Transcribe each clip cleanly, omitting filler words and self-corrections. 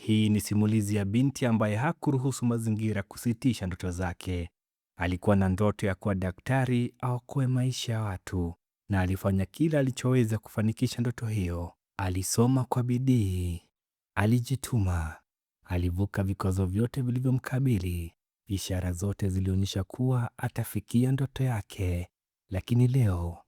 Hii ni simulizi ya binti ambaye hakuruhusu mazingira kusitisha ndoto zake. Alikuwa na ndoto ya kuwa daktari aokoe maisha ya watu, na alifanya kila alichoweza kufanikisha ndoto hiyo. Alisoma kwa bidii, alijituma, alivuka vikwazo vyote vilivyomkabili. Ishara zote zilionyesha kuwa atafikia ndoto yake. Lakini leo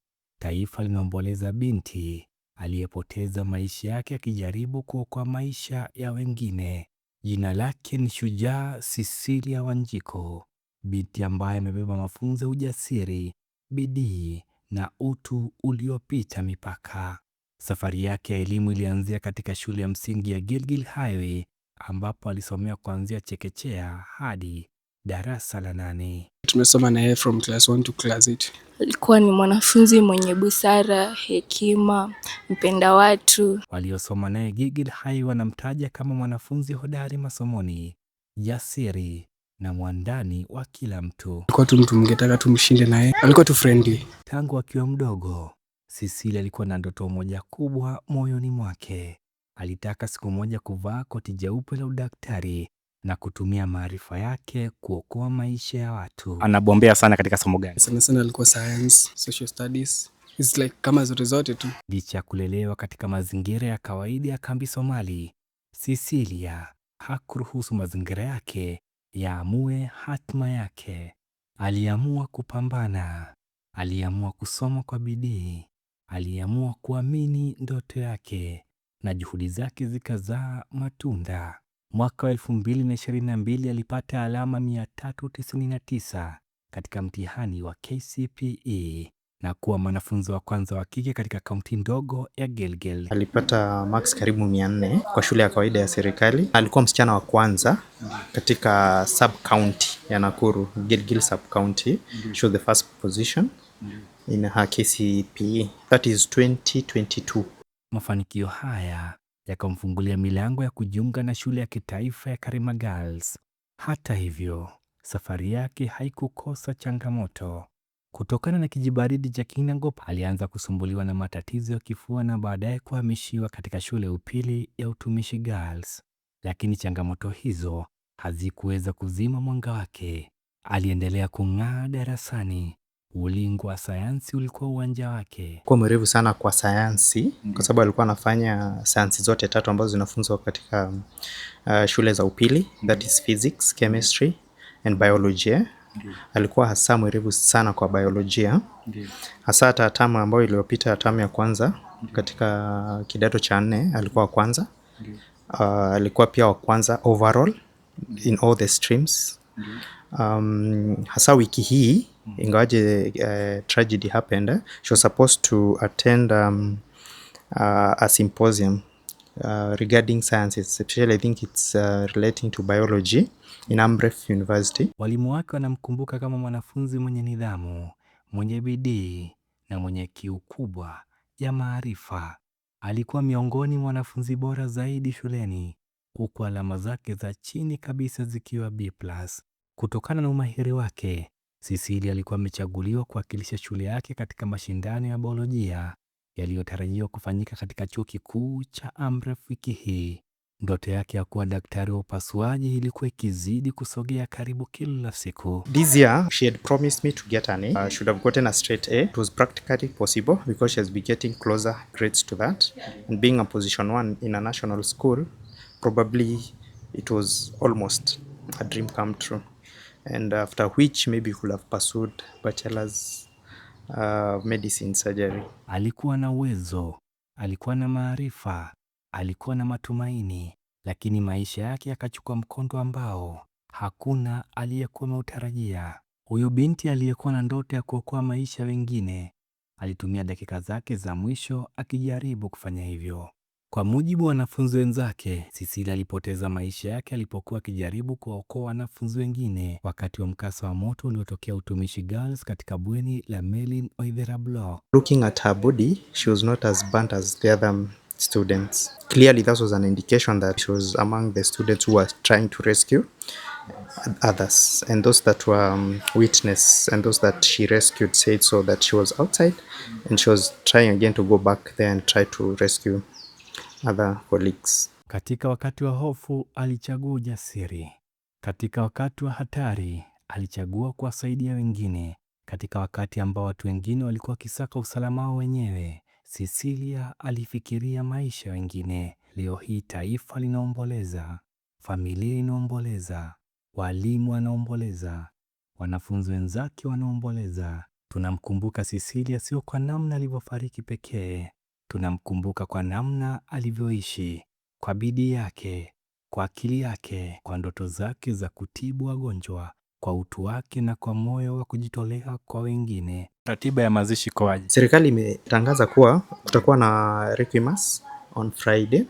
taifa linaomboleza binti aliyepoteza maisha yake akijaribu kuokoa maisha ya wengine. Jina lake ni Shujaa Cecilia Wanjiku, binti ambaye amebeba mafunzo ya ujasiri, bidii na utu uliopita mipaka. Safari yake ya elimu ilianzia katika shule ya msingi ya Gilgil Highway, ambapo alisomea kuanzia chekechea hadi darasa la 8. Tumesoma na yeye from class 1 to class 8. Alikuwa ni mwanafunzi mwenye busara, hekima, mpenda watu. Waliosoma naye Gilgil Highway wanamtaja kama mwanafunzi hodari masomoni, jasiri na mwandani wa kila mtu. Alikuwa tu mtu mngetaka tumshinde naye. Alikuwa tu friendly. Tangu akiwa mdogo, Cecilia alikuwa na ndoto moja kubwa moyoni mwake. Alitaka siku moja kuvaa koti jeupe la udaktari na kutumia maarifa yake kuokoa maisha ya watu. Anabombea sana katika somo gani? Sana alikuwa science, social studies. It's like kama zote tu. Licha ya kulelewa katika mazingira ya kawaida ya kambi Somali, Cecilia hakuruhusu mazingira yake yaamue hatima yake. Aliamua kupambana, aliamua kusoma kwa bidii, aliamua kuamini ndoto yake, na juhudi zake zikazaa matunda. Mwaka wa 2022 alipata alama 399 katika mtihani wa KCPE na kuwa mwanafunzi wa kwanza wa kike katika kaunti ndogo ya Gilgil. Alipata marks karibu 400 kwa shule ya kawaida ya serikali. Alikuwa msichana wa kwanza katika sub county ya Nakuru, Gilgil sub county. She was the first position in her KCPE. That is 2022. Mafanikio haya yakamfungulia milango ya kujiunga na shule ya kitaifa ya Karima Girls. Hata hivyo, safari yake haikukosa changamoto. Kutokana na kijibaridi cha Kinangop, alianza kusumbuliwa na matatizo ya kifua na baadaye kuhamishiwa katika shule ya upili ya Utumishi Girls. Lakini changamoto hizo hazikuweza kuzima mwanga wake. Aliendelea kung'aa darasani. Ulingo wa sayansi ulikuwa uwanja wake. Kwa mwerevu sana kwa sayansi kwa sababu alikuwa anafanya sayansi zote tatu ambazo zinafunzwa katika shule za upili, that is physics, chemistry and biology. Alikuwa hasa mwerevu sana kwa biolojia. Hasa hata tamu ambayo iliyopita, tamu ya kwanza katika kidato cha 4 alikuwa wa kwanza. Alikuwa pia wa kwanza overall in all the streams. Hasa wiki hii ingawaje tragedy happened, she was supposed to attend a symposium regarding sciences, especially I think it's relating to biology in Amref University. Walimu wake wanamkumbuka kama mwanafunzi mwenye nidhamu, mwenye bidii na mwenye kiu kubwa ya maarifa. Alikuwa miongoni mwa wanafunzi bora zaidi shuleni, huku alama zake za chini kabisa zikiwa B+. Kutokana na umahiri wake, Cecilia alikuwa amechaguliwa kuwakilisha shule yake katika mashindano ya biolojia yaliyotarajiwa kufanyika katika chuo kikuu cha Amref wiki hii. Ndoto yake ya kuwa daktari wa upasuaji ilikuwa ikizidi kusogea karibu kila siku. This year she had promised me to get an A. I should have gotten a straight A. It was practically possible because she has been getting closer grades to that. And being a position 1 in a national school, probably it was almost a dream come true. And after which maybe could have pursued bachelor's medicine surgery. Alikuwa na uwezo, alikuwa na maarifa, alikuwa na matumaini, lakini maisha yake yakachukua mkondo ambao hakuna aliyekuwa ameutarajia. Huyu binti aliyekuwa na ndoto ya kuokoa maisha wengine alitumia dakika zake za mwisho akijaribu kufanya hivyo. Kwa mujibu wa wanafunzi wenzake, Cecilia alipoteza maisha yake alipokuwa akijaribu kuwaokoa wanafunzi wengine wakati wa mkasa wa moto uliotokea Utumishi Girls katika bweni la Melin Oithera Block. Looking at her body, she was not as burnt as the other students. Clearly that was an indication that she was among the students who were trying to rescue others, and those that were witness and those that she rescued said so that she was outside and she was trying again to go back there and try to rescue other colleagues. Katika wakati wa hofu alichagua ujasiri. Katika wakati wa hatari alichagua kuwasaidia wengine. Katika wakati ambao watu wengine walikuwa wakisaka usalama wao wenyewe, Cecilia alifikiria maisha ya wengine. Leo hii taifa linaomboleza, familia inaomboleza, walimu wanaomboleza, wanafunzi wenzake wanaomboleza. Tunamkumbuka Cecilia sio kwa namna alivyofariki pekee, tunamkumbuka kwa namna alivyoishi, kwa bidii yake, kwa akili yake, kwa ndoto zake za kutibu wagonjwa, kwa utu wake na kwa moyo wa kujitolea kwa wengine. Ratiba ya mazishi kwaje? Serikali imetangaza kuwa kutakuwa na requiem on Friday.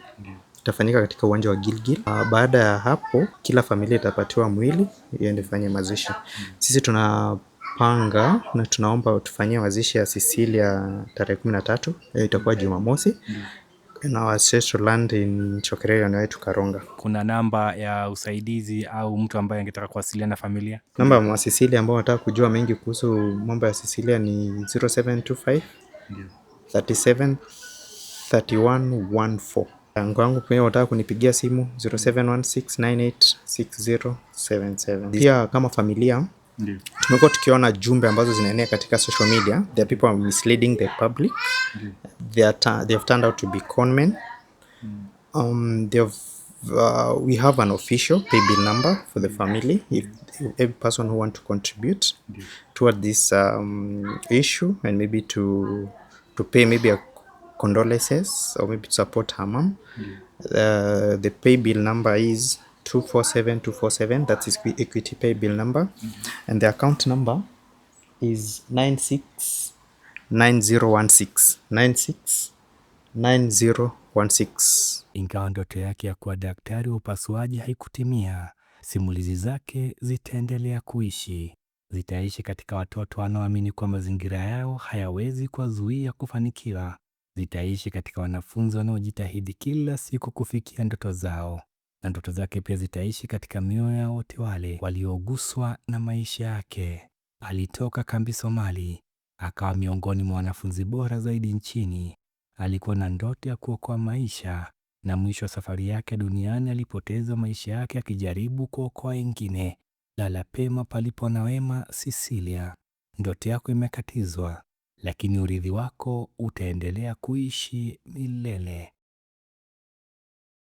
Itafanyika katika uwanja wa Gilgil. Baada ya hapo kila familia itapatiwa mwili iende fanye mazishi. Sisi tunapanga na tunaomba tufanyie mazishi ya Cecilia tarehe 13, itakuwa Jumamosi. Na ancestral land in Chokereri na wetu Karonga. Kuna namba ya usaidizi au mtu ambaye angetaka kuwasiliana na familia? Namba ya Cecilia ambao wanataka kujua mengi kuhusu mambo ya Cecilia ni 0725 37 3114. Wangu pia wataka kunipigia simu 0716986077. Pia kama familia tumekuwa tukiona jumbe ambazo zinaenea katika social media. There are people are misleading the public. They have turned out to be conmen. We have an official pay bill number for the family. If every person who want to contribute toward this issue and maybe to pay maybe a condolences or maybe to support her mom, the pay bill number is 247247. That is Equity pay bill number, and the account number is 969016. Ingawa ndoto yake ya kuwa daktari wa upasuaji haikutimia, simulizi zake zitaendelea kuishi. Zitaishi katika watoto wanaoamini kwa mazingira yao hayawezi kuwazuia kufanikiwa. Zitaishi katika wanafunzi wanaojitahidi kila siku kufikia ndoto zao. Na ndoto zake pia zitaishi katika mioyo ya wote wale walioguswa na maisha yake. Alitoka kambi Somali, akawa miongoni mwa wanafunzi bora zaidi nchini. Alikuwa na ndoto ya kuokoa maisha, na mwisho wa safari yake duniani alipoteza maisha yake akijaribu kuokoa wengine. Lala pema palipo na wema, Cecilia. Ndoto yako imekatizwa, lakini urithi wako utaendelea kuishi milele.